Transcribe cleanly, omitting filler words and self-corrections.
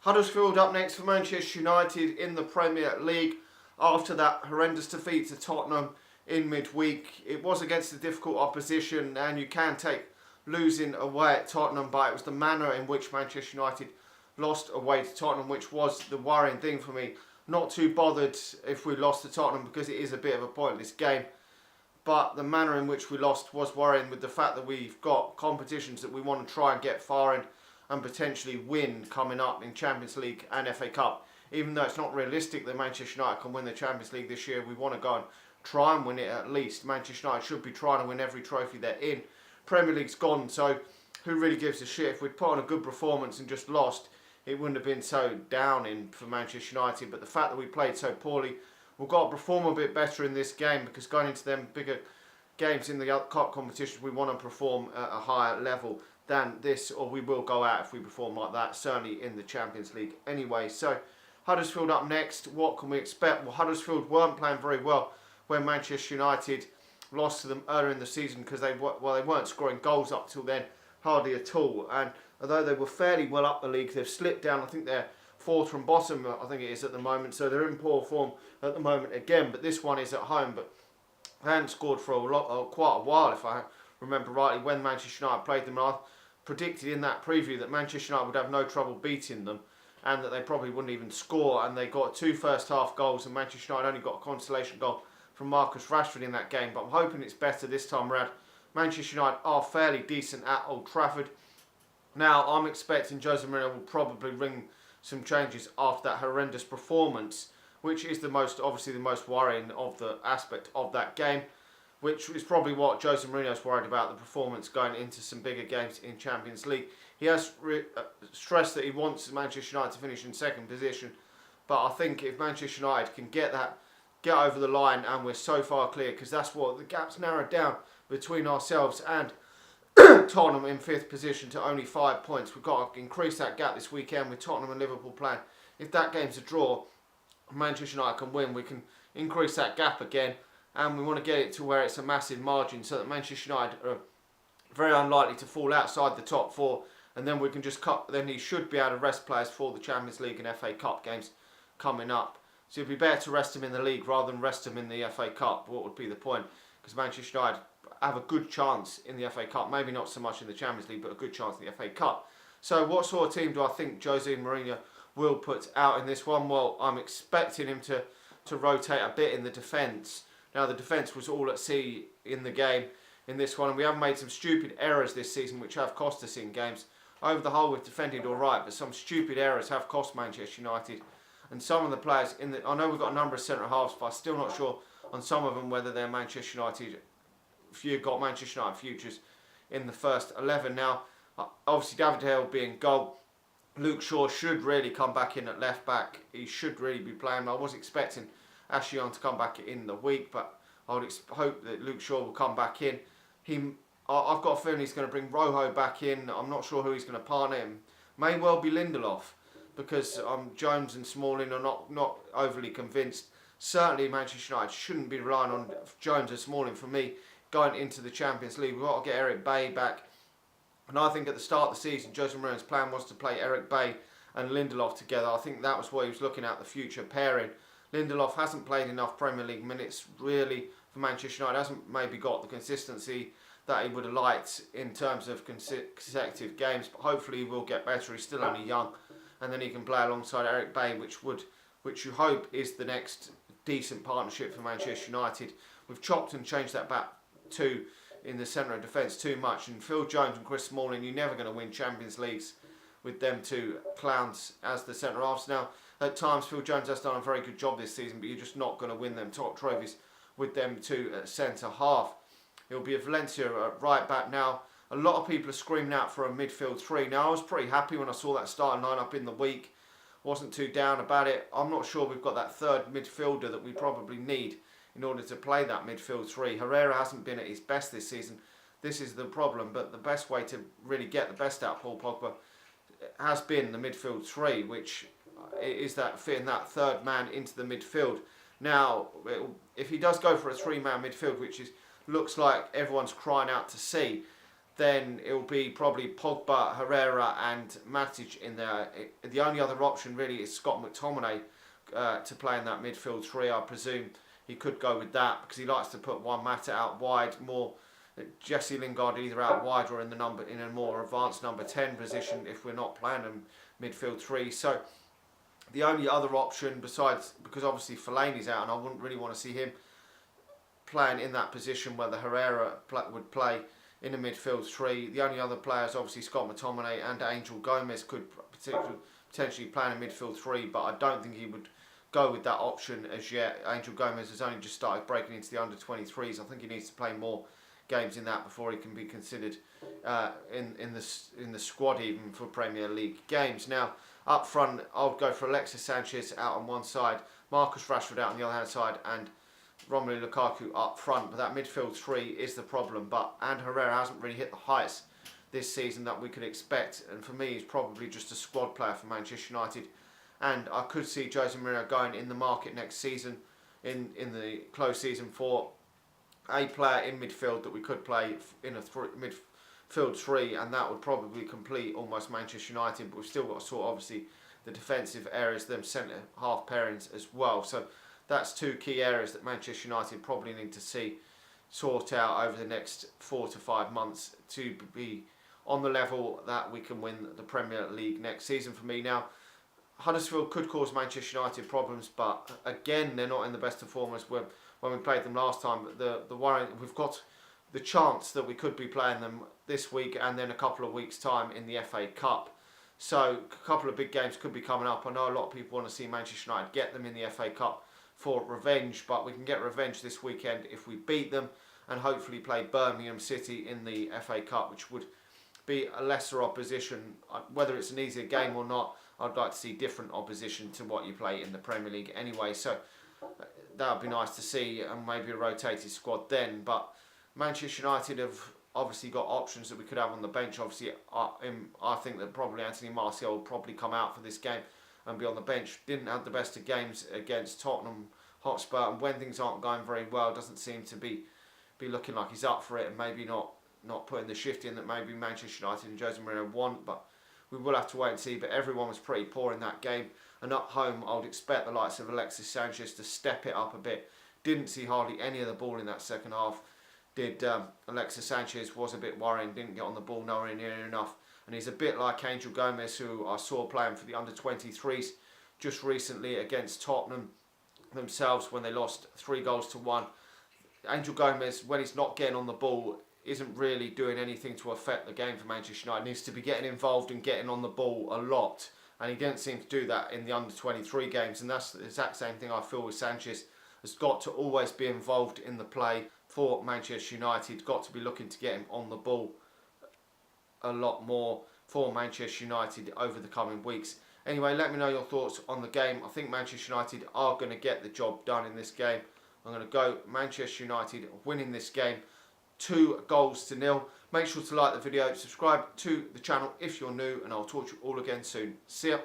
Huddersfield up next for Manchester United in the Premier League after that horrendous defeat to Tottenham in midweek. It was against a difficult opposition, and you can take losing away at Tottenham, but it was the manner in which Manchester United lost away to Tottenham which was the worrying thing for me. Not too bothered if we lost to Tottenham because it is a bit of a pointless game, but the manner in which we lost was worrying, with the fact that we've got competitions that we want to try and get far in and potentially win coming up in Champions League and FA Cup. Even though it's not realistic that Manchester United can win the Champions League this year, we want to go and try and win it at least. Manchester United should be trying to win every trophy they're in. Premier League's gone, so who really gives a shit? If we'd put on a good performance and just lost, it wouldn't have been so downing for Manchester United. But the fact that we played so poorly, we've got to perform a bit better in this game, because going into them bigger games in the cup competitions, we want to perform at a higher level than this, or we will go out if we perform like that, certainly in the Champions League anyway. So Huddersfield up next. What can we expect? Well, Huddersfield weren't playing very well when Manchester United lost to them earlier in the season, because they weren't scoring goals up till then, hardly at all. And although they were fairly well up the league, they've slipped down. I think they're fourth from bottom, I think it is at the moment, so they're in poor form at the moment again. But this one is at home, but they hadn't scored for quite a while, if I remember rightly, when Manchester United played them. I predicted in that preview that Manchester United would have no trouble beating them, and that they probably wouldn't even score. And they got 2 first half goals, and Manchester United only got a consolation goal from Marcus Rashford in that game. But I'm hoping it's better this time around. Manchester United are fairly decent at Old Trafford. Now, I'm expecting Jose Mourinho will probably ring some changes after that horrendous performance, which is obviously the most worrying of the aspect of that game, which is probably what Jose Mourinho's worried about, the performance going into some bigger games in Champions League. He has stressed that he wants Manchester United to finish in second position, but I think if Manchester United can get over the line, and we're so far clear, because that's what the gap's narrowed down between ourselves and Tottenham in 5th position to only 5 points. We've got to increase that gap this weekend with Tottenham and Liverpool playing. If that game's a draw, Manchester United can win, we can increase that gap again, and we want to get it to where it's a massive margin, so that Manchester United are very unlikely to fall outside the top 4, and then we can just then he should be able to rest players for the Champions League and FA Cup games coming up. So it'd be better to rest them in the league rather than rest them in the FA Cup. What would be the point? Because Manchester United have a good chance in the FA Cup, maybe not so much in the Champions League, but a good chance in the FA Cup. So what sort of team do I think Jose Mourinho will put out in this one? Well, I'm expecting him to rotate a bit in the defence. Now, the defence was all at sea in the game in this one, and we have made some stupid errors this season which have cost us in games. Over the whole, we've defended all right, but some stupid errors have cost Manchester United. And some of the players I know we've got a number of centre halves, but I'm still not sure on some of them whether they're Manchester United. If you've got Manchester United futures in the first 11 now, obviously David De Gea will be in goal. Luke Shaw should really come back in at left back. He should really be playing. I was expecting Ashley Young to come back in the week, but I would hope that Luke Shaw will come back in. I've got a feeling he's going to bring Rojo back in. I'm not sure who he's going to partner him. May well be Lindelof, because Jones and Smalling are not overly convinced. Certainly Manchester United shouldn't be relying on Jones and Smalling for me going into the Champions League. We've got to get Eric Bailly back. And I think at the start of the season, Jose Mourinho's plan was to play Eric Bailly and Lindelof together. I think that was what he was looking at, the future pairing. Lindelof hasn't played enough Premier League minutes really for Manchester United. Hasn't maybe got the consistency that he would have liked in terms of consecutive games, but hopefully he will get better. He's still only young, and then he can play alongside Eric Bailly, which you hope is the next decent partnership for Manchester United. We've chopped and changed that back to in the centre of defence too much, and Phil Jones and Chris Smalling, you're never going to win Champions Leagues with them two clowns as the centre halves. Now, at times Phil Jones has done a very good job this season, but you're just not going to win them top trophies with them two at centre half. It'll be a Valencia at right back now. A lot of people are screaming out for a midfield 3. Now, I was pretty happy when I saw that starting lineup in the week. Wasn't too down about it. I'm not sure we've got that third midfielder that we probably need in order to play that midfield 3. Herrera hasn't been at his best this season. This is the problem, but the best way to really get the best out of Paul Pogba has been the midfield 3, which is that fitting that third man into the midfield. Now, if he does go for a 3-man midfield, which looks like everyone's crying out to see, then it will be probably Pogba, Herrera and Matic in there. The only other option really is Scott McTominay to play in that midfield three. I presume he could go with that because he likes to put Juan Mata out wide more. Jesse Lingard either out wide or in a more advanced number 10 position if we're not playing him midfield three. So the only other option besides, because obviously Fellaini's out and I wouldn't really want to see him playing in that position where the Herrera would play in the midfield three. The only other players obviously Scott McTominay and Angel Gomez could potentially play in a midfield three, but I don't think he would go with that option as yet. Angel Gomez has only just started breaking into the under-23s. I think he needs to play more games in that before he can be considered in the squad even for Premier League games. Now up front I'll go for Alexis Sanchez out on one side, Marcus Rashford out on the other hand side and Romelu Lukaku up front. But that midfield three is the problem, and Herrera hasn't really hit the heights this season that we could expect, and for me he's probably just a squad player for Manchester United, and I could see Jose Mourinho going in the market next season in the close season for a player in midfield that we could play in a midfield three, and that would probably complete almost Manchester United. But we've still got to sort obviously the defensive areas, them centre half pairings as well. So that's two key areas that Manchester United probably need to see sort out over the next 4 to 5 months to be on the level that we can win the Premier League next season. For me now, Huddersfield could cause Manchester United problems, but again they're not in the best of form as when we played them last time. The worry, we've got the chance that we could be playing them this week and then a couple of weeks time in the FA Cup. So a couple of big games could be coming up. I know a lot of people want to see Manchester United get them in the FA Cup for revenge, but we can get revenge this weekend if we beat them and hopefully play Birmingham City in the FA Cup, which would be a lesser opposition. Whether it's an easier game or not, I'd like to see different opposition to what you play in the Premier League anyway. So that would be nice to see, and maybe a rotated squad then. But Manchester United have obviously got options that we could have on the bench. Obviously, I think that probably Anthony Martial will probably come out for this game and be on the bench. Didn't have the best of games against Tottenham Hotspur, and when things aren't going very well, doesn't seem to be looking like he's up for it, and maybe not putting the shift in that maybe Manchester United and Jose Mourinho want. But we will have to wait and see. But everyone was pretty poor in that game, and at home I would expect the likes of Alexis Sanchez to step it up a bit. Didn't see hardly any of the ball in that second half. Alexis Sanchez was a bit worrying, didn't get on the ball nowhere near enough, and he's a bit like Angel Gomez, who I saw playing for the under-23s just recently against Tottenham themselves when they lost 3-1. Angel Gomez, when he's not getting on the ball, isn't really doing anything to affect the game for Manchester United. He needs to be getting involved and getting on the ball a lot, and he didn't seem to do that in the under-23 games, and that's the exact same thing I feel with Sanchez. Has got to always be involved in the play for Manchester United, got to be looking to get him on the ball a lot more for Manchester United over the coming weeks. Anyway, let me know your thoughts on the game. I think Manchester United are going to get the job done in this game. I'm going to go Manchester United winning this game 2-0. Make sure to like the video, subscribe to the channel if you're new, and I'll talk to you all again soon. See ya.